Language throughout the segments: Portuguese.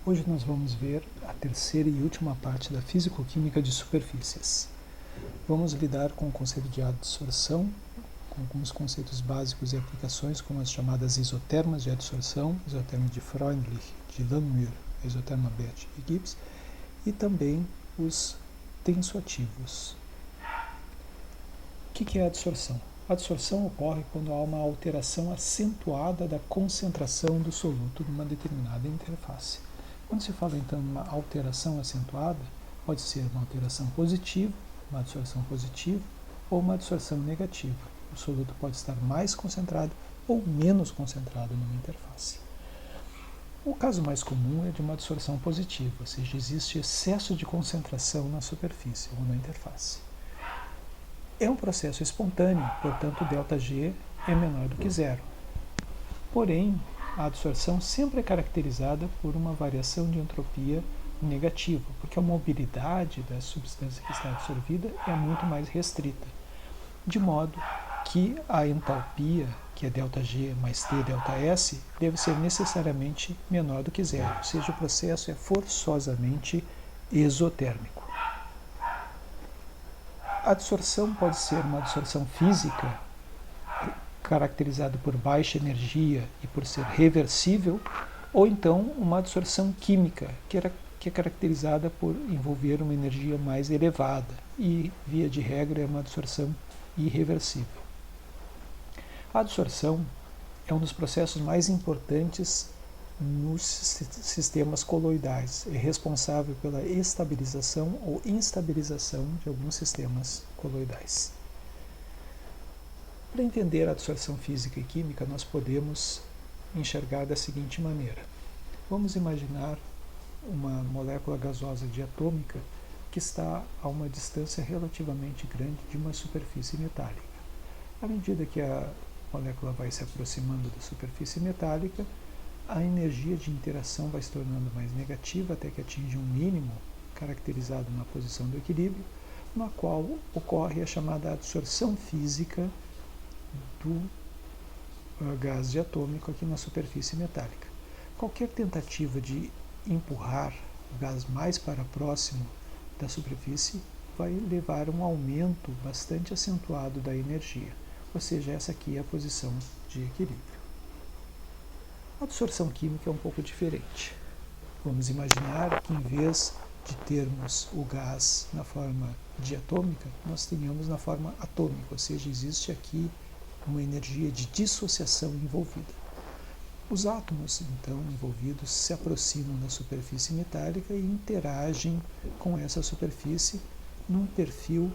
Hoje nós vamos ver a terceira e última parte da físico-química de superfícies. Vamos lidar com o conceito de adsorção, com alguns conceitos básicos e aplicações, como as chamadas isotermas de adsorção, isoterma de Freundlich, de Langmuir, isoterma Bethe e Gibbs, e também os tensoativos. O que é a adsorção? A adsorção ocorre quando há uma alteração acentuada da concentração do soluto numa determinada interface. Quando se fala então de uma alteração acentuada, pode ser uma alteração positiva, uma adsorção positiva ou uma adsorção negativa. O soluto pode estar mais concentrado ou menos concentrado numa interface. O caso mais comum é de uma adsorção positiva, ou seja, existe excesso de concentração na superfície ou na interface. É um processo espontâneo, portanto, ΔG é menor do que zero. Porém, a adsorção sempre é caracterizada por uma variação de entropia negativa, porque a mobilidade da substância que está absorvida é muito mais restrita, de modo que a entalpia, que é ΔG mais T ΔS, deve ser necessariamente menor do que zero, ou seja, o processo é forçosamente exotérmico. A adsorção pode ser uma adsorção física, caracterizada por baixa energia e por ser reversível, ou então uma adsorção química, que é caracterizada por envolver uma energia mais elevada e, via de regra, é uma adsorção irreversível. A adsorção é um dos processos mais importantes nos sistemas coloidais. É responsável pela estabilização ou instabilização de alguns sistemas coloidais. Para entender a adsorção física e química, nós podemos enxergar da seguinte maneira. Vamos imaginar uma molécula gasosa diatômica que está a uma distância relativamente grande de uma superfície metálica. À medida que a molécula vai se aproximando da superfície metálica, a energia de interação vai se tornando mais negativa até que atinge um mínimo, caracterizado na posição do equilíbrio, na qual ocorre a chamada adsorção física do gás diatômico aqui na superfície metálica. Qualquer tentativa de empurrar o gás mais para próximo da superfície vai levar a um aumento bastante acentuado da energia, ou seja, essa aqui é a posição de equilíbrio. A adsorção química é um pouco diferente. Vamos imaginar que em vez de termos o gás na forma diatômica, nós tenhamos na forma atômica, ou seja, existe aqui uma energia de dissociação envolvida. Os átomos, então, envolvidos se aproximam da superfície metálica e interagem com essa superfície num perfil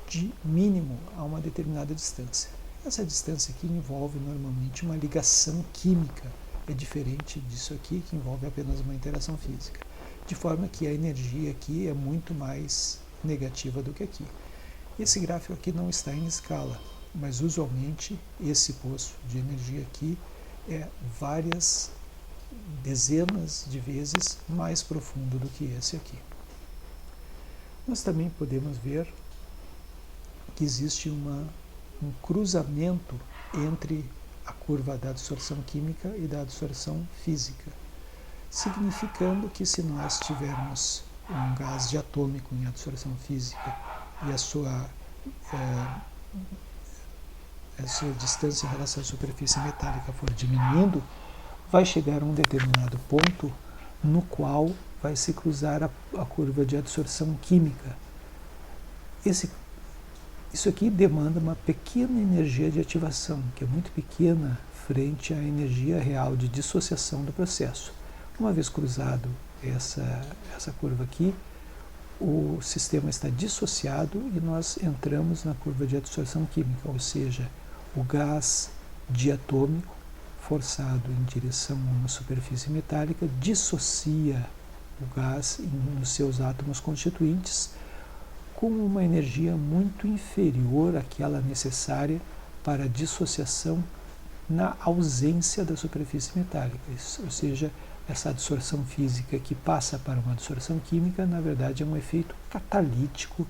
de mínimo a uma determinada distância. Essa distância aqui envolve normalmente uma ligação química, é diferente disso aqui, que envolve apenas uma interação física, de forma que a energia aqui é muito mais negativa do que aqui. Esse gráfico aqui não está em escala, mas usualmente esse poço de energia aqui é várias dezenas de vezes mais profundo do que esse aqui. Nós também podemos ver que existe um cruzamento entre a curva da adsorção química e da adsorção física, significando que se nós tivermos um gás diatômico em adsorção física e a sua distância em relação à superfície metálica for diminuindo, vai chegar a um determinado ponto no qual vai se cruzar a curva de adsorção química. Isso aqui demanda uma pequena energia de ativação, que é muito pequena frente à energia real de dissociação do processo. Uma vez cruzado essa curva aqui, o sistema está dissociado e nós entramos na curva de adsorção química, ou seja, o gás diatômico forçado em direção a uma superfície metálica dissocia o gás nos seus átomos constituintes com uma energia muito inferior àquela necessária para a dissociação na ausência da superfície metálica. Ou seja, essa adsorção física que passa para uma adsorção química, na verdade, é um efeito catalítico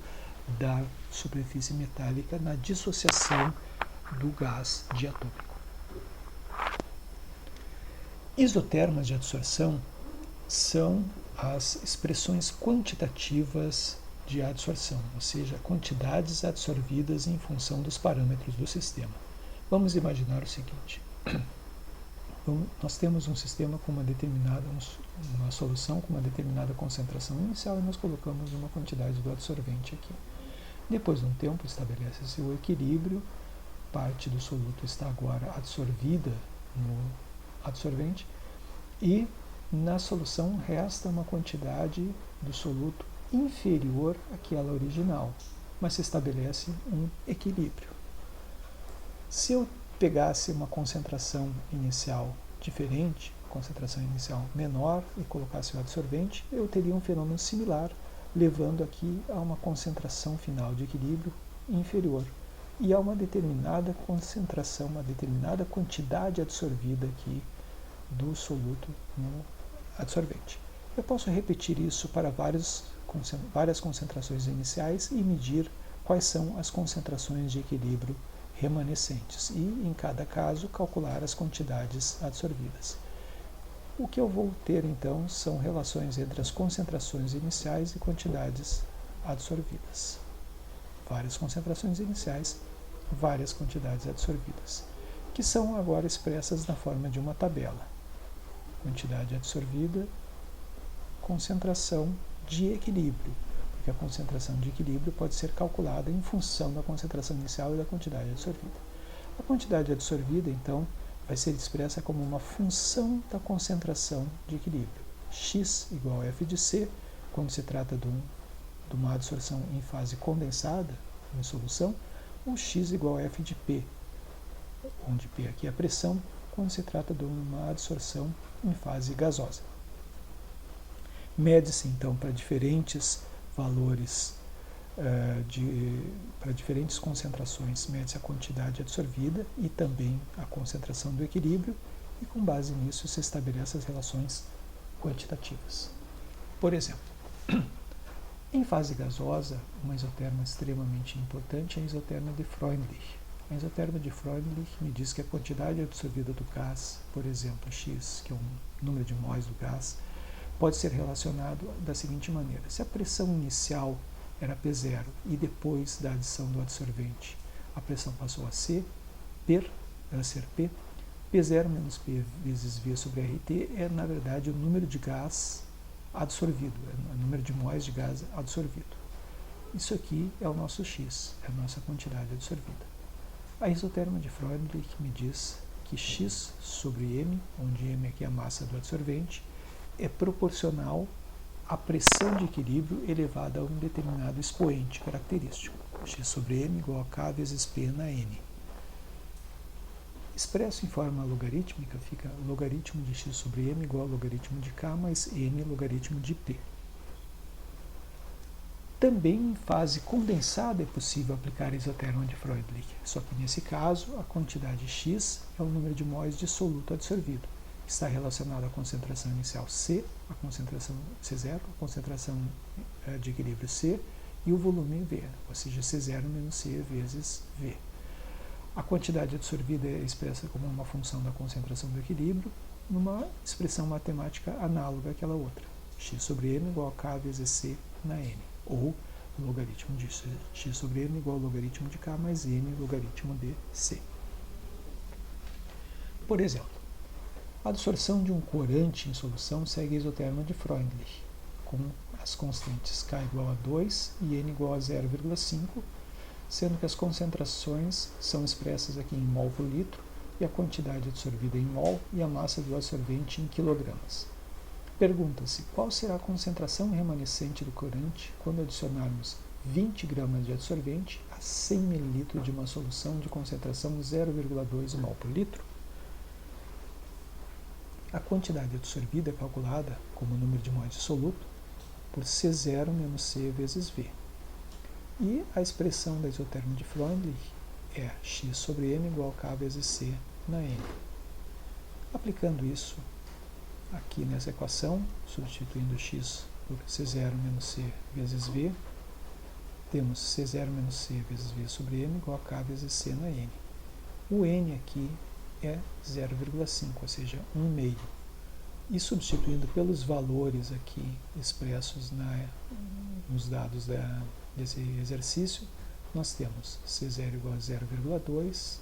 da superfície metálica na dissociação do gás diatômico. Isotermas de adsorção são as expressões quantitativas de adsorção, ou seja, quantidades absorvidas em função dos parâmetros do sistema. Vamos imaginar o seguinte: nós temos um sistema com uma solução com uma determinada concentração inicial e nós colocamos uma quantidade do adsorvente aqui. Depois de um tempo estabelece-se o equilíbrio, parte do soluto está agora absorvida no adsorvente e na solução resta uma quantidade do soluto inferior àquela original, mas se estabelece um equilíbrio. Se eu pegasse uma concentração inicial diferente, concentração inicial menor, e colocasse o adsorvente, eu teria um fenômeno similar, levando aqui a uma concentração final de equilíbrio inferior e a uma determinada concentração, uma determinada quantidade absorvida aqui do soluto no adsorvente. Eu posso repetir isso para várias concentrações iniciais e medir quais são as concentrações de equilíbrio remanescentes e, em cada caso, calcular as quantidades absorvidas. O que eu vou ter, então, são relações entre as concentrações iniciais e quantidades absorvidas. Várias concentrações iniciais, várias quantidades absorvidas, que são agora expressas na forma de uma tabela. Quantidade absorvida, concentração de equilíbrio, porque a concentração de equilíbrio pode ser calculada em função da concentração inicial e da quantidade absorvida. A quantidade absorvida, então, vai ser expressa como uma função da concentração de equilíbrio. X igual a F de C, quando se trata de uma adsorção em fase condensada, em solução, ou X igual a F de P, onde P aqui é a pressão, quando se trata de uma adsorção em fase gasosa. Mede-se, então, para diferentes valores, para diferentes concentrações, mede-se a quantidade absorvida e também a concentração do equilíbrio, e com base nisso se estabelece as relações quantitativas. Por exemplo, em fase gasosa, uma isoterma extremamente importante é a isoterma de Freundlich. A isoterma de Freundlich me diz que a quantidade absorvida do gás, por exemplo, X, que é o número de mols do gás, pode ser relacionado da seguinte maneira: se a pressão inicial era P0 e depois da adição do adsorvente a pressão passou a ser P, P0 menos P vezes V sobre RT é, na verdade, o número de gás absorvido, é o número de mols de gás absorvido. Isso aqui é o nosso X, é a nossa quantidade absorvida. A isoterma de Freundlich me diz que X sobre M, onde M aqui é a massa do adsorvente, é proporcional à pressão de equilíbrio elevada a um determinado expoente característico. X sobre M igual a K vezes P na N. Expresso em forma logarítmica, fica logaritmo de X sobre M igual a logaritmo de K mais N logaritmo de P. Também em fase condensada é possível aplicar a isoterma de Freundlich, só que nesse caso a quantidade X é o número de mols de soluto absorvido. Está relacionado à concentração inicial C, a concentração C0, a concentração de equilíbrio C e o volume V, ou seja, C0 menos C vezes V. A quantidade absorvida é expressa como uma função da concentração do equilíbrio, numa expressão matemática análoga àquela outra. X sobre M igual a K vezes C na N, ou o logaritmo de X sobre M igual ao logaritmo de K mais N logaritmo de C. Por exemplo, a absorção de um corante em solução segue a isoterma de Freundlich, com as constantes K igual a 2 e N igual a 0,5, sendo que as concentrações são expressas aqui em mol por litro e a quantidade absorvida em mol e a massa do absorvente em quilogramas. Pergunta-se qual será a concentração remanescente do corante quando adicionarmos 20 gramas de absorvente a 100 ml de uma solução de concentração 0,2 mol por litro. A quantidade absorvida é calculada como o número de mols de soluto por C0 menos C vezes V. E a expressão da isoterma de Freundlich é X sobre M igual a K vezes C na N. Aplicando isso aqui nessa equação, substituindo X por C0 menos C vezes V, temos C0 menos C vezes V sobre M igual a K vezes C na N. O N aqui é 0,5, ou seja, 1 meio. E substituindo pelos valores aqui expressos nos dados desse exercício, nós temos C0 igual a 0,2,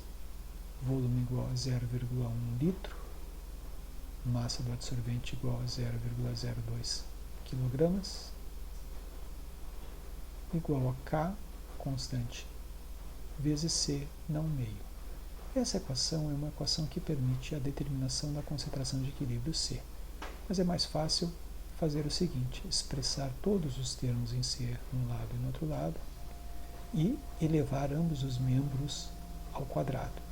volume igual a 0,1 litro, massa do adsorvente igual a 0,02 kg, igual a K, constante, vezes C, não meio. Essa equação é uma equação que permite a determinação da concentração de equilíbrio C. Mas é mais fácil fazer o seguinte, expressar todos os termos em C num lado e no outro lado e elevar ambos os membros ao quadrado.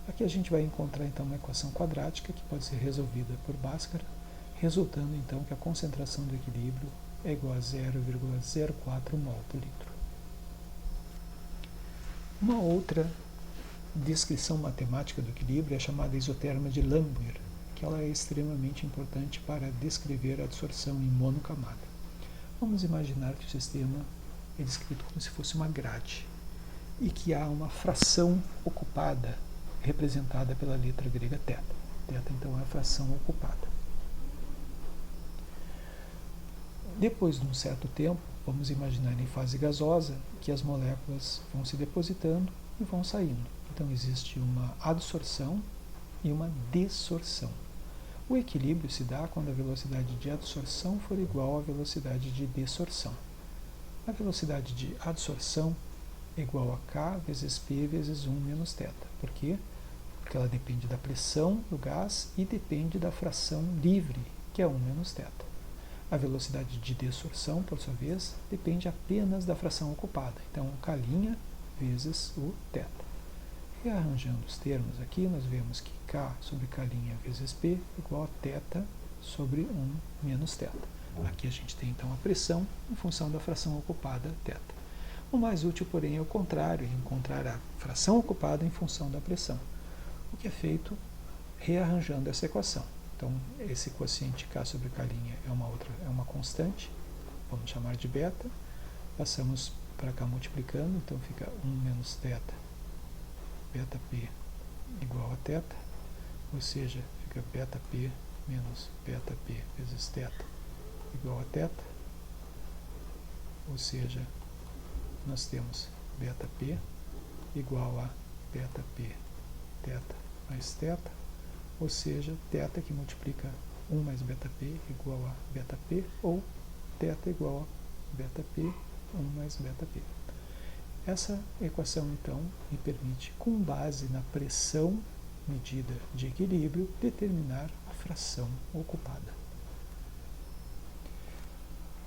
Aqui a gente vai encontrar então uma equação quadrática que pode ser resolvida por Bhaskara, resultando então que a concentração do equilíbrio é igual a 0,04 mol por litro. Uma outra descrição matemática do equilíbrio é chamada isoterma de Langmuir, que ela é extremamente importante para descrever a adsorção em monocamada. Vamos imaginar que o sistema é descrito como se fosse uma grade e que há uma fração ocupada representada pela letra grega θ. θ, então, é a fração ocupada. Depois de um certo tempo, vamos imaginar em fase gasosa que as moléculas vão se depositando e vão saindo. Então, existe uma adsorção e uma desorção. O equilíbrio se dá quando a velocidade de adsorção for igual à velocidade de desorção. A velocidade de adsorção é igual a K vezes P vezes 1 menos θ. Por quê? Porque ela depende da pressão do gás e depende da fração livre, que é 1 menos θ. A velocidade de desorção, por sua vez, depende apenas da fração ocupada. Então, K' vezes o θ. Rearranjando os termos aqui, nós vemos que K sobre K' vezes P é igual a θ sobre 1 menos θ. Aqui a gente tem então a pressão em função da fração ocupada θ. O mais útil, porém, é o contrário, encontrar a fração ocupada em função da pressão. O que é feito rearranjando essa equação. Então, esse quociente K sobre K' é uma constante, vamos chamar de beta. Passamos para cá multiplicando, então fica 1 menos θ, beta P igual a θ, ou seja, fica beta P menos beta P vezes θ igual a θ, ou seja, nós temos beta P igual a beta P θ mais θ, ou seja, θ que multiplica 1 mais beta P igual a beta P, ou θ igual a beta P, 1 mais beta P. Essa equação, então, me permite, com base na pressão medida de equilíbrio, determinar a fração ocupada.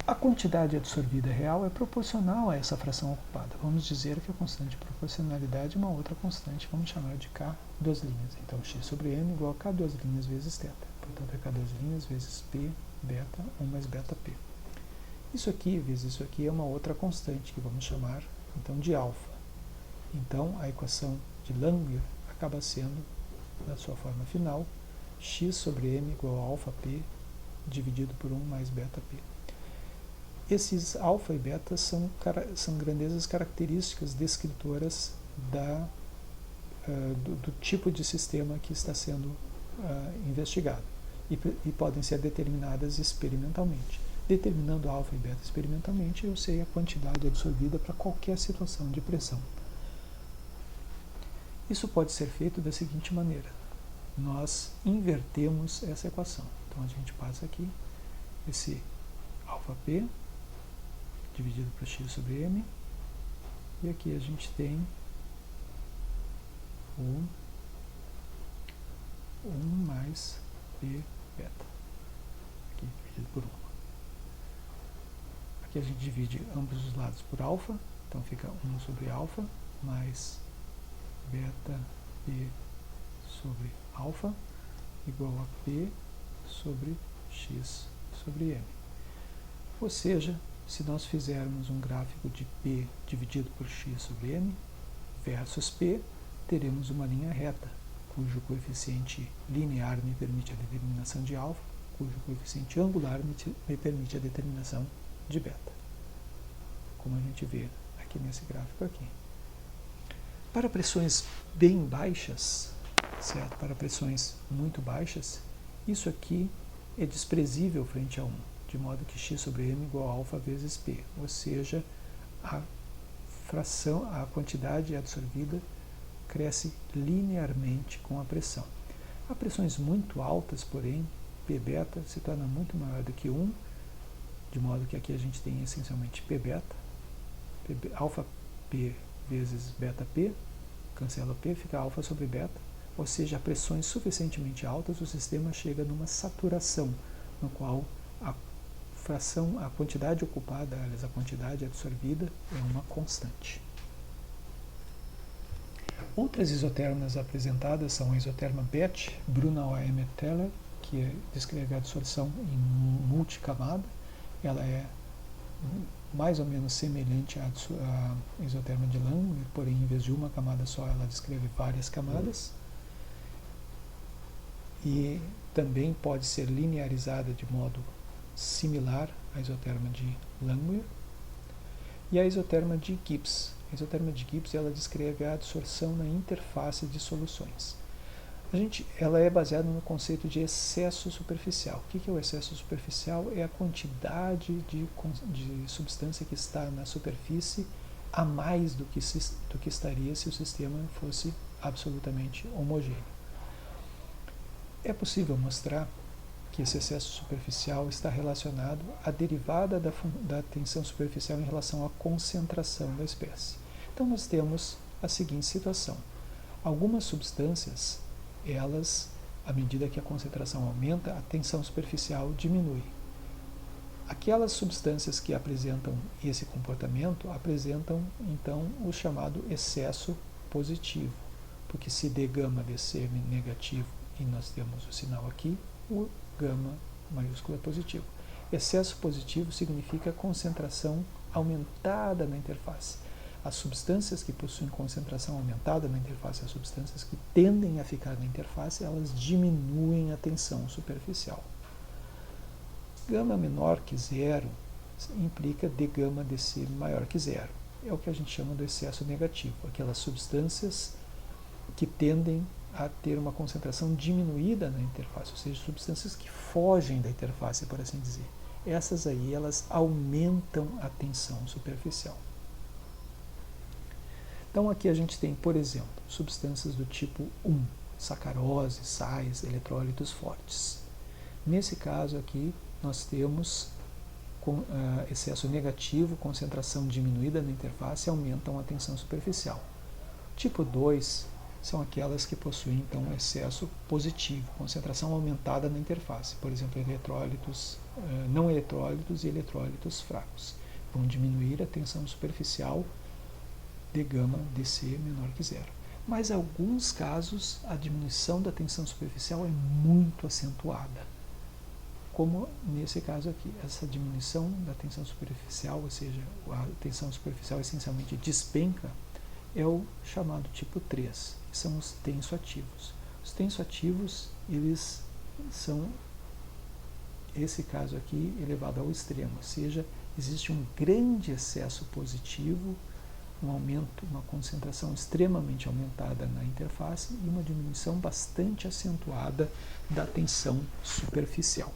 A quantidade absorvida real é proporcional a essa fração ocupada. Vamos dizer que a constante de proporcionalidade é uma outra constante, v'amos chamar de K duas linhas. Então, x sobre m igual a K duas linhas vezes θ. Portanto, é K duas linhas vezes P beta 1 mais beta P. Isso aqui vezes isso aqui é uma outra constante que vamos chamar então de alfa. Então a equação de Langmuir acaba sendo, na sua forma final, x sobre m igual a alfa p dividido por 1 mais beta p. Esses alfa e beta são grandezas características descritoras do tipo de sistema que está sendo investigado e podem ser determinadas experimentalmente. Determinando alfa e beta experimentalmente, eu sei a quantidade absorvida para qualquer situação de pressão. Isso pode ser feito da seguinte maneira. Nós invertemos essa equação. Então, a gente passa aqui esse alfa p dividido por x sobre m, e aqui a gente tem o 1 mais p beta, aqui dividido por 1. Aqui a gente divide ambos os lados por alfa, então fica 1 sobre alfa mais beta p sobre alfa igual a p sobre x sobre m. Ou seja, se nós fizermos um gráfico de p dividido por x sobre m versus p, teremos uma linha reta, cujo coeficiente linear me permite a determinação de alfa, cujo coeficiente angular me permite a determinação de beta, como a gente vê aqui nesse gráfico aqui. Para pressões bem baixas, certo? Para pressões muito baixas, isso aqui é desprezível frente a 1, de modo que x sobre m igual a alfa vezes p, ou seja, a quantidade absorvida cresce linearmente com a pressão. A pressões muito altas, porém, P beta se torna muito maior do que 1, de modo que aqui a gente tem essencialmente P beta, alfa P vezes beta P, cancela P, fica alfa sobre beta, ou seja, a pressões suficientemente altas, o sistema chega numa saturação, no qual a quantidade ocupada, aliás, a quantidade absorvida é uma constante. Outras isotermas apresentadas são a isoterma BET, Brunauer-Emmett-Teller, que descreve a absorção em multicamada. Ela é mais ou menos semelhante à isoterma de Langmuir, porém, em vez de uma camada só, ela descreve várias camadas. E também pode ser linearizada de modo similar à isoterma de Langmuir. E a isoterma de Gibbs. A isoterma de Gibbs ela descreve a adsorção na interface de soluções. Ela é baseada no conceito de excesso superficial. O que é o excesso superficial? É a quantidade de substância que está na superfície a mais do que estaria se o sistema fosse absolutamente homogêneo. É possível mostrar que esse excesso superficial está relacionado à derivada da tensão superficial em relação à concentração da espécie. Então nós temos a seguinte situação. Algumas substâncias, elas, à medida que a concentração aumenta, a tensão superficial diminui. Aquelas substâncias que apresentam esse comportamento apresentam, então, o chamado excesso positivo, porque se d gama dc é negativo e nós temos o sinal aqui, o gama maiúsculo é positivo. Excesso positivo significa concentração aumentada na interface. As substâncias que possuem concentração aumentada na interface, as substâncias que tendem a ficar na interface, elas diminuem a tensão superficial. Gama menor que zero implica d gama dc maior que zero. É o que a gente chama do excesso negativo, aquelas substâncias que tendem a ter uma concentração diminuída na interface, ou seja, substâncias que fogem da interface, por assim dizer. Essas aí, elas aumentam a tensão superficial. Então aqui a gente tem, por exemplo, substâncias do tipo 1, sacarose, sais, eletrólitos fortes. Nesse caso aqui, nós temos excesso negativo, concentração diminuída na interface, aumentam a tensão superficial. Tipo 2 são aquelas que possuem, então, excesso positivo, concentração aumentada na interface. Por exemplo, eletrólitos, não eletrólitos e eletrólitos fracos. Vão diminuir a tensão superficial de gama dc menor que zero. Mas, em alguns casos, a diminuição da tensão superficial é muito acentuada. Como nesse caso aqui, essa diminuição da tensão superficial, ou seja, a tensão superficial essencialmente despenca, é o chamado tipo 3, que são os tensoativos. Os tensoativos, eles são, esse caso aqui, elevado ao extremo, ou seja, existe um grande excesso positivo, um aumento, uma concentração extremamente aumentada na interface e uma diminuição bastante acentuada da tensão superficial.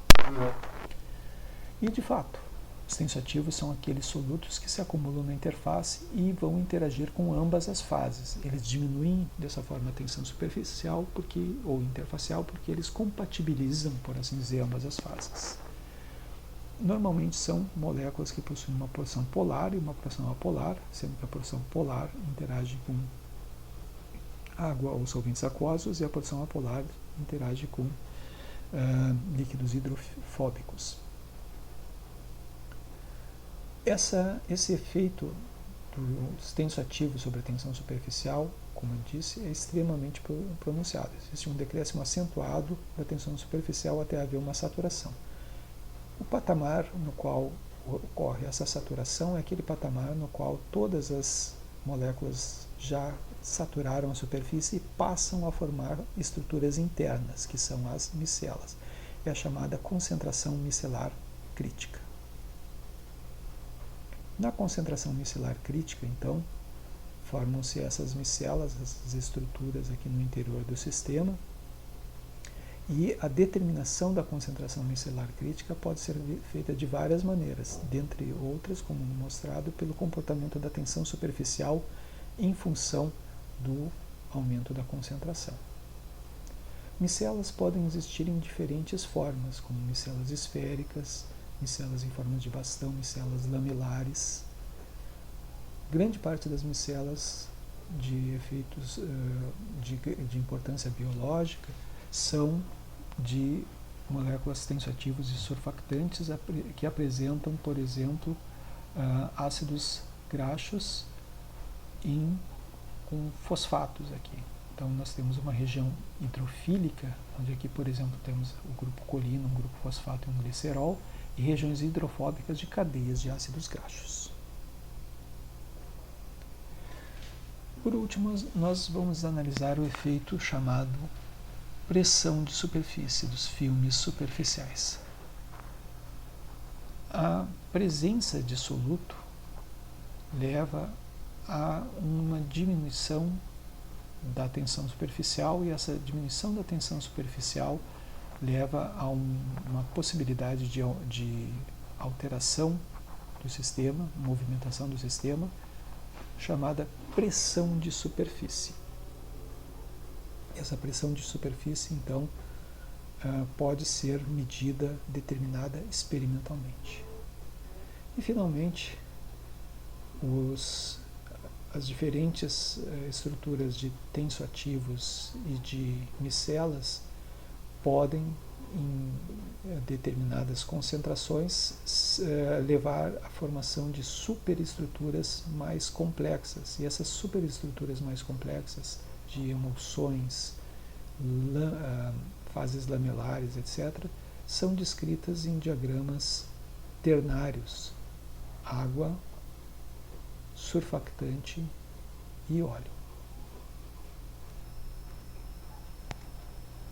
E, de fato, os tensoativos são aqueles solutos que se acumulam na interface e vão interagir com ambas as fases. Eles diminuem dessa forma a tensão superficial ou interfacial porque eles compatibilizam, por assim dizer, ambas as fases. Normalmente são moléculas que possuem uma porção polar e uma porção apolar, sendo que a porção polar interage com água ou solventes aquosos e a porção apolar interage com líquidos hidrofóbicos. Esse efeito dos tensoativos sobre a tensão superficial, como eu disse, é extremamente pronunciado. Existe um decréscimo acentuado da tensão superficial até haver uma saturação. O patamar no qual ocorre essa saturação é aquele patamar no qual todas as moléculas já saturaram a superfície e passam a formar estruturas internas, que são as micelas. É a chamada concentração micelar crítica. Na concentração micelar crítica, então, formam-se essas micelas, essas estruturas aqui no interior do sistema, E a determinação da concentração micelar crítica pode ser feita de várias maneiras, dentre outras, como mostrado, pelo comportamento da tensão superficial em função do aumento da concentração. Micelas podem existir em diferentes formas, como micelas esféricas, micelas em forma de bastão, micelas lamelares. Grande parte das micelas de efeitos de importância biológica são de moléculas tensoativos e surfactantes que apresentam, por exemplo, ácidos graxos com fosfatos aqui. Então nós temos uma região hidrofílica, onde aqui, por exemplo, temos o grupo colina, um grupo fosfato e um glicerol, e regiões hidrofóbicas de cadeias de ácidos graxos. Por último, nós vamos analisar o efeito chamado pressão de superfície dos filmes superficiais. A presença de soluto leva a uma diminuição da tensão superficial, e essa diminuição da tensão superficial leva a uma possibilidade de alteração do sistema, movimentação do sistema, chamada pressão de superfície. Essa pressão de superfície, então, pode ser medida, determinada experimentalmente. E, finalmente, as diferentes estruturas de tensoativos e de micelas podem, em determinadas concentrações, levar à formação de superestruturas mais complexas. E essas superestruturas mais complexas, de emulsões, fases lamelares, etc., são descritas em diagramas ternários: água, surfactante e óleo.